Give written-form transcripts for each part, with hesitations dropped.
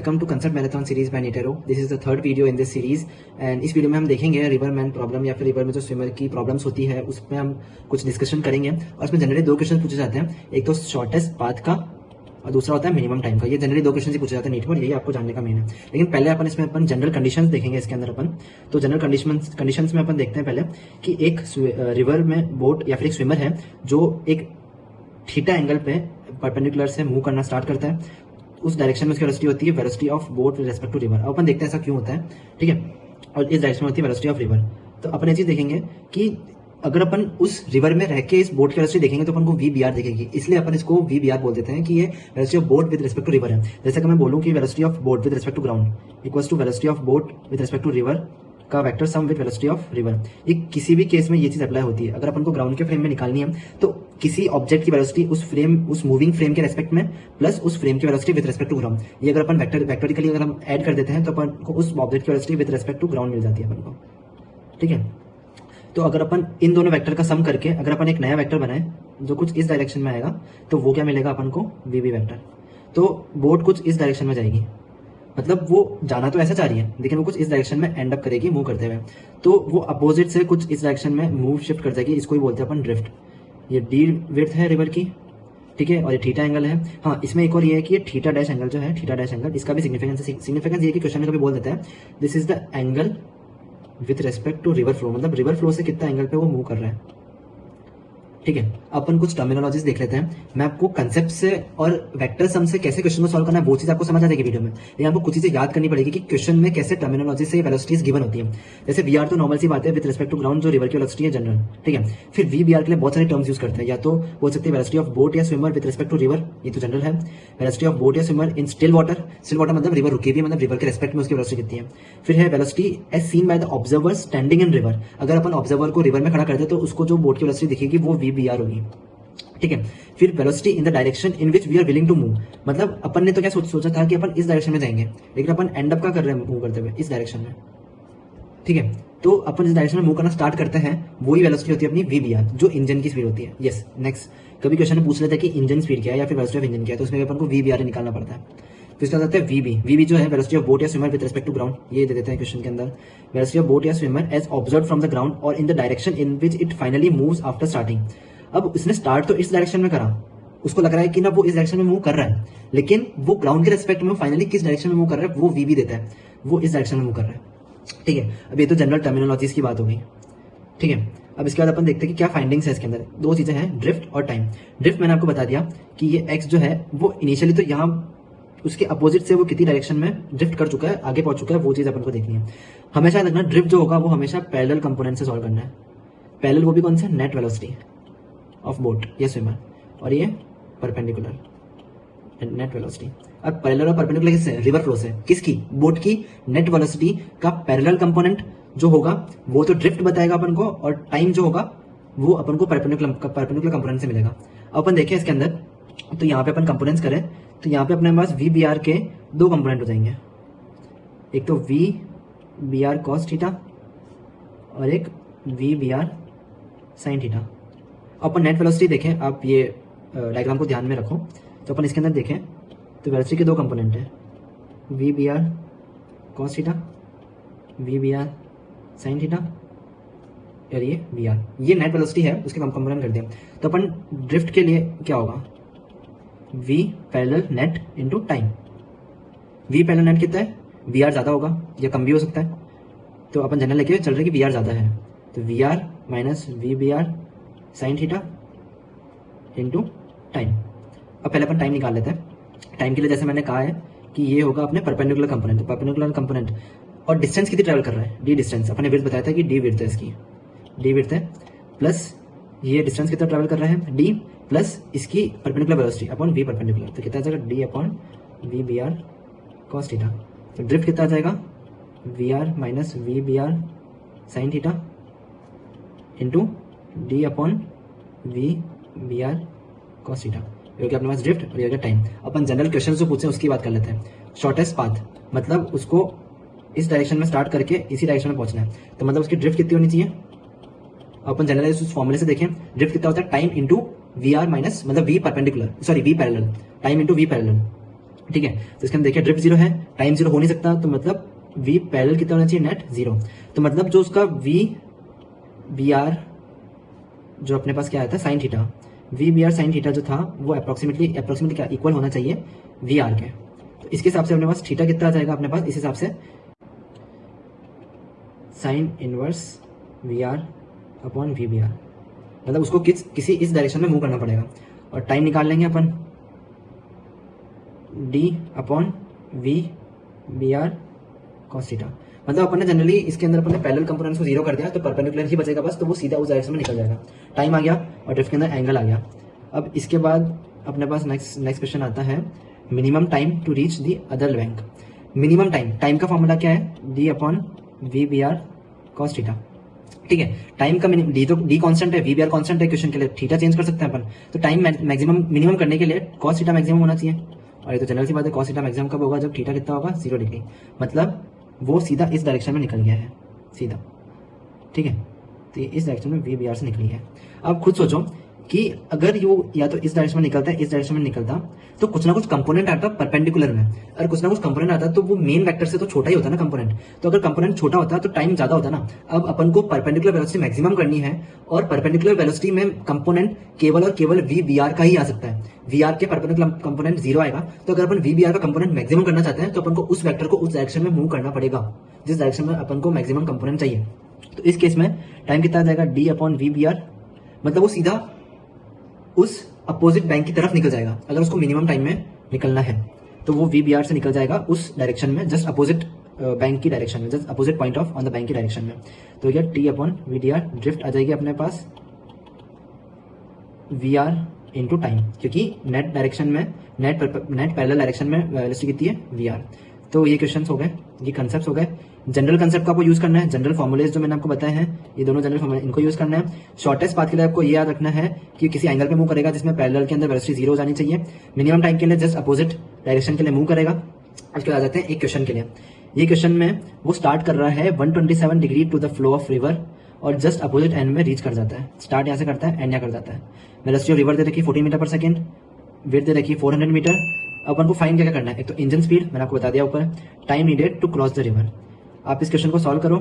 Welcome to concept marathon series by नीटेरो। This is the third video in this series and इस video में हम देखेंगे रिवरमैन problem या फिर रिवर में जो स्विमर की प्रॉब्लम्स होती है उसमें हम कुछ डिस्कशन करेंगे। और इसमें जनरली दो क्वेश्चन पूछे जाते हैं, एक तो शॉर्टेस्ट पाथ का और दूसरा होता है मिनिमम टाइम का। ये जनरली दो क्वेश्चन ही पूछे जाते हैं नीट में और यही आपको जानने का मेन है। लेकिन पहले अपन जनरल कंडीशंस देखेंगे इसके अंदर अपन। तो जनरल कंडीशंस में अपन देखते हैं पहले कि एक रिवर में बोट या फिर एक स्विमर है जो एक थीटा एंगल पे परपेंडिकुलर से मूव करना स्टार्ट करता है। उस डायरेक्शन में उसकी वेलोसिटी होती है velocity of boat with respect to river. अब अपन देखते हैं ऐसा क्यों होता है, ठीक है। और इस डायरेक्शन में होती है वेलोसिटी ऑफ रिवर। तो अपन ये चीज देखेंगे कि अगर अपन उस रिवर में रह के इस बोट की वेलोसिटी देखेंगे तो अपन को VBR दिखेगी, इसलिए अपन इसको VBR बोल देते हैं कि ये velocity of boat with respect to river है। जैसे कि मैं बोलूं कि velocity of boat with respect to ground equals to velocity of boat with respect to river का vector sum with velocity of river. ये किसी भी केस में ये चीज अप्लाई होती है। अगर अपन को ग्राउंड के फ्रेम में निकालनी है तो किसी ऑब्जेक्ट की वेलोसिटी उस मूविंग फ्रेम के रेस्पेक्ट में प्लस उस फ्रेम की velocity with respect to ground, ये अगर अपन वेक्टोरिकली अगर हम ऐड कर देते हैं तो अपन को उस ऑब्जेक्ट की velocity with respect to ground मिल जाती है अपन को, ठीक है। तो अगर अपन इन दोनों वेक्टर का सम करके अगर अपन एक नया वेक्टर बनाए जो कुछ इस डायरेक्शन में आएगा तो वो क्या मिलेगा अपन को, VB वेक्टर। तो बोट कुछ इस डायरेक्शन में जाएगी, मतलब वो जाना तो ऐसा चाह रही है लेकिन वो कुछ इस डायरेक्शन में एंड अप करेगी मूव करते हुए। तो वो अपोजिट से कुछ इस डायरेक्शन में मूव शिफ्ट कर जाएगी, इसको ही बोलते हैं अपन ड्रिफ्ट। ये डी विड्थ है रिवर की, ठीक है, और ये थीटा एंगल है। हाँ, इसमें एक और ये है कि ये थीटा डैश एंगल जो है, थीटा डैश एंगल, इसका भी सिग्निफिकेंस ये कि क्वेश्चन में कभी बोल देता है this is the angle with respect to river flow, मतलब रिवर फ्लो से कितना एंगल पे वो मूव कर रहा है, ठीक है। अपन कुछ टर्मिनोलॉजीज देख लेते हैं। मैं आपको कंसेप्ट से और वेक्टर सम से कैसे क्वेश्चन को सॉल्व करना है वो चीज आपको समझ आ जाएगी वीडियो में, लेकिन आपको कुछ चीजें याद करनी पड़ेगी कि क्वेश्चन में कैसे टर्मिनोलॉजी से वेलोसिटीज गिवन होती है। जैसे VR तो नॉर्मल सी बात है विद रिस्पेक्ट टू ग्राउंड, जो रिवर की वेलोसिटी है जनरल, ठीक है। फिर VBR के लिए बहुत सारे टर्म्स यूज करते हैं, या तो बोल सकते हैं वेलोसिटी ऑफ बोट या swimmer with respect to river, ये तो जनरल है। वेलोसिटी ऑफ बोट या स्विमर इन स्टिल वाटर मतलब रिवर रुकी हुई है, मतलब रिवर के रेस्पेक्ट में उसकी वेलोसिटी कितनी है। फिर है velocity as seen by the observer standing in river, अगर अपन ऑब्जर्वर को रिवर में खड़ा कर दे तो उसको जो बोट की वेलोसिटी दिखेगी वो VBR होगी, ठीक है। फिर velocity in the direction in which we are willing to move, मतलब अपन ने तो क्या सोचा था कि अपन इस डायरेक्शन में जाएंगे लेकिन अपन एंड अप का कर रहे हैं मूव करते हुए इस डायरेक्शन में, ठीक है। तो अपन इस डायरेक्शन में मूव करना स्टार्ट करते हैं, वही वेलोसिटी होती है अपनी VBR, जो इंजन की स्पीड होती है। यस, नेक्स्ट कभी क्वेश्चन में पूछ लेते हैं कि इंजन स्पीड क्या है या फिर वेलोसिटी ऑफ इंजन क्या है, तो उसमें अपन को VBR निकालना पड़ता है। तो इसका आता है VB जो है वेलोसिटी ऑफ बोट या swimmer with respect to ground, ये दे देते हैं क्वेश्चन के अंदर। वेलोसिटी ऑफ बोट या swimmer as observe from the ground और in the direction in which it finally moves after starting. अब उसने स्टार्ट तो इस डायरेक्शन में करा, उसको लग रहा है कि ना वो इस डायरेक्शन में मूव कर रहा है, लेकिन वो ग्राउंड के रेस्पेक्ट में फाइनली किस डायरेक्शन में मूव कर रहा है वो VB देता है, वो इस डायरेक्शन में मूव कर रहा है, ठीक है। अब ये तो जनरल टर्मिनोलॉजीज की बात हो गई, ठीक है। अब इसके बाद अपन देखते हैं कि क्या फाइंडिंग्स है इसके अंदर। दो चीजें हैं, ड्रिफ्ट और टाइम। ड्रिफ्ट मैंने आपको बता दिया कि ये x जो है वो इनिशियली तो यहाँ उसके अपोजिट से वो कितनी डायरेक्शन में ड्रिफ्ट कर चुका है, आगे पहुंच चुका है, वो चीज अपन को देखनी है। हमेशा लगना ड्रिफ्ट जो होगा वो हमेशा पैरेलल कंपोनेंट से सॉल्व करना है। पैरेलल वो भी कौन सा, नेट वेलोसिटी ऑफ बोट या स्विमर, और ये परपेंडिकुलर नेट वेलोसिटी। अब पैरेलल और परपेंडिकुलर किससे, रिवर फ्लो से, किसकी, बोट की नेट वेलोसिटी का पैरेलल कंपोनेंट जो होगा वो तो ड्रिफ्ट बताएगा अपन को, और टाइम जो होगा वो अपन को परपेंडिकुलर कंपोनेंट से मिलेगा। अब अपन देखें इसके अंदर, तो यहाँ पे अपन कंपोनेंट्स करें तो यहाँ पे अपने पास VBR के दो कंपोनेंट हो जाएंगे, एक तो VBR cos थीटा और एक VBR sin थीटा। अपन नेट वेलोसिटी देखें, आप ये डायग्राम को ध्यान में रखो, तो अपन इसके अंदर देखें तो वेलोसिटी के दो कंपोनेंट हैं, VBR cos theta, VBR sin theta, और ये VR, ये नेट वेलोसिटी है, उसके कंपोनेंट कर दिया। तो अपन ड्रिफ्ट के लिए क्या होगा, V parallel net into time. V parallel net कितना है, VR ज़्यादा होगा या कम भी हो सकता है, तो अपन जनरल लेके चल रहे कि VR ज़्यादा है, तो VR minus VBR sin theta into time. अब पहले अपन टाइम निकाल लेते हैं। टाइम के लिए जैसे मैंने कहा है कि ये होगा अपने परपेंडिकुलर कंपोनेंट, तो परपेंडिकुलर कंपोनेंट और डिस्टेंस कितनी ट्रैवल कर रहा है, D डिस्टेंस, अपने विड्थ बताया था कि D विड्थ है इसकी, D विड्थ है, प्लस ये डिस्टेंस कितना ट्रैवल कर रहा है D, प्लस इसकी perpendicular velocity upon V perpendicular, तो कितना आ जाएगा D upon VBR cos theta. तो ड्रिफ्ट कितना आ जाएगा, VR minus VBR sin theta into D upon VBR cos theta, ये अपने पास ड्रिफ्ट और ये टाइम। अपन जनरल क्वेश्चन जो पूछे उसकी बात कर लेते हैं। शॉर्टेस्ट पाथ, मतलब उसको इस डायरेक्शन में स्टार्ट करके इसी डायरेक्शन में पहुंचना है, तो मतलब उसकी ड्रिफ्ट कितनी होनी चाहिए। अपन जनरल उस फॉर्मूले से देखें, ड्रिफ्ट कितना होता है, टाइम इंटू VR माइनस मतलब V perpendicular, sorry V parallel, time into V parallel, ठीक है। तो इसके अंदर देखिए ड्रिफ्ट जीरो है, टाइम जीरो हो नहीं सकता, तो मतलब वी पैरेलल कितना होना चाहिए, नेट जीरो। तो मतलब जो उसका वी बी आर जो अपने पास क्या आया था sine theta, V B R sine theta जो था वो अप्रोक्सीमेटली क्या इक्वल होना चाहिए वी आर के। तो इसके हिसाब से अपने पास थीटा कितना आ जाएगा अपने पास, इस हिसाब से sine inverse V R upon V B R, मतलब उसको किसी इस डायरेक्शन में मूव करना पड़ेगा। और टाइम निकाल लेंगे अपन D upon V B R cos theta. मतलब अपन ने जनरली इसके अंदर अपन ने पैरेलल कंपोनेंट्स को जीरो कर दिया तो परपेंडिकुलर ही बचेगा बस, तो वो सीधा उस डायरेक्शन में निकल जाएगा। टाइम आ गया और ड्रिफ्ट के अंदर एंगल आ गया। अब इसके बाद अपने पास नेक्स्ट क्वेश्चन आता है minimum time to reach the other bank. Minimum time का फॉर्मूला क्या है, D upon V B R cos theta. ठीक है, टाइम का डी तो डी कांस्टेंट है, वी बी आर कांस्टेंट है, क्वेश्चन के लिए थीटा चेंज कर सकते हैं अपन। तो टाइम मैक्सिमम मिनिमम करने के लिए कॉस थीटा मैक्सिमम होना चाहिए, और ये तो जनरल सी बात है, कॉस थीटा मैक्सिमम कब होगा, जब थीटा कितना होगा 0 डिग्री, मतलब वो सीधा इस डायरेक्शन में निकल गया है सीधा। ठीक है, तो ये इस डायरेक्शन में वी बी आर से निकली है। अब खुद सोचो कि अगर ये या तो इस डायरेक्शन में निकलता है, इस डायरेक्शन में निकलता, तो कुछ ना कुछ कंपोनेंट आता परपेंडिकुलर में, और कुछ ना कुछ कंपोनेंट आता तो वो मेन वेक्टर से तो छोटा ही होता ना कंपोनेंट। तो अगर कंपोनेंट छोटा होता तो टाइम ज्यादा होता ना। अब अपन को परपेंडिकुलर वेलोसिटी मैक्सिमम करनी है, और परपेंडिकुलर वेलोसिटी में कंपोनेंट केवल और केवल वी बी आर का ही आ सकता है। वी आर के परपेंडिकुलर कंपोनेंट 0 आएगा, तो अगर अपन वी बी आर का कंपोनेंट मैक्सिमम करना चाहते हैं तो अपन को उस वेक्टर को उस डायरेक्शन में मूव करना पड़ेगा जिस डायरेक्शन में अपन को मैक्सिमम कंपोनेंट चाहिए। तो इस केस में टाइम कितना आ जाएगा, D upon V B R, मतलब वो सीधा उस अपोजिट बैंक की तरफ निकल जाएगा। अगर उसको मिनिमम टाइम में निकलना है तो वो वी बी आर से निकल जाएगा उस डायरेक्शन में, जस्ट अपोजिट बैंक की डायरेक्शन में, just opposite point of on the bank की डायरेक्शन में। तो क्या T upon V D R, drift आ जाएगी अपने पास वी आर इंटू टाइम, क्योंकि नेट डायरेक्शन में नेट पैरेलल डायरेक्शन में वेलोसिटी कितनी है वी आर। तो ये क्वेश्चंस हो गए, ये कंसेप्ट हो गए। जनरल कंसेप्ट को आपको यूज करना है, जनरल फॉर्मुलेज जो मैंने आपको बताए हैं ये दोनों जनरल फॉर्मुले, इनको यूज करना है। शॉर्टेस्ट पाथ के लिए आपको ये याद रखना है कि किसी एंगल पे मूव करेगा जिसमें पैरेलल के अंदर वेलोसिटी 0 हो जानी चाहिए। मिनिमम टाइम के लिए जस्ट अपोजिट डायरेक्शन के लिए मूव करेगा। उसके बाद आ जाते हैं एक क्वेश्चन के लिए। ये क्वेश्चन में वो स्टार्ट कर रहा है 127 degree to the flow of river, और जस्ट अपोजिट एंड में रीच कर जाता है। स्टार्ट यहाँ से करता है, एंड यहाँ कर जाता है। वेलोसिटी ऑफ रिवर दे रखी 14 मीटर पर सेकेंड, विड्थ दे रखी 400 मीटर। अपन को फाइन क्या करना है, एक तो इंजन स्पीड मैंने आपको बता दिया ऊपर, time needed to cross the river. आप इस क्वेश्चन को सॉल्व करो,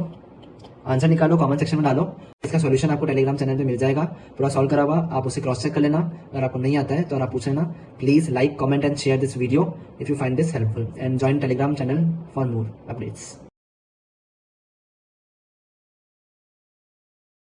आंसर निकालो, कमेंट सेक्शन में डालो। इसका सॉल्यूशन आपको टेलीग्राम चैनल पे मिल जाएगा, पूरा सॉल्व करा हुआ, आप उसे क्रॉस चेक कर लेना। अगर आपको नहीं आता है तो आप पूछ लेना। Please like, comment and share this video if you find this helpful, and join Telegram channel for more updates.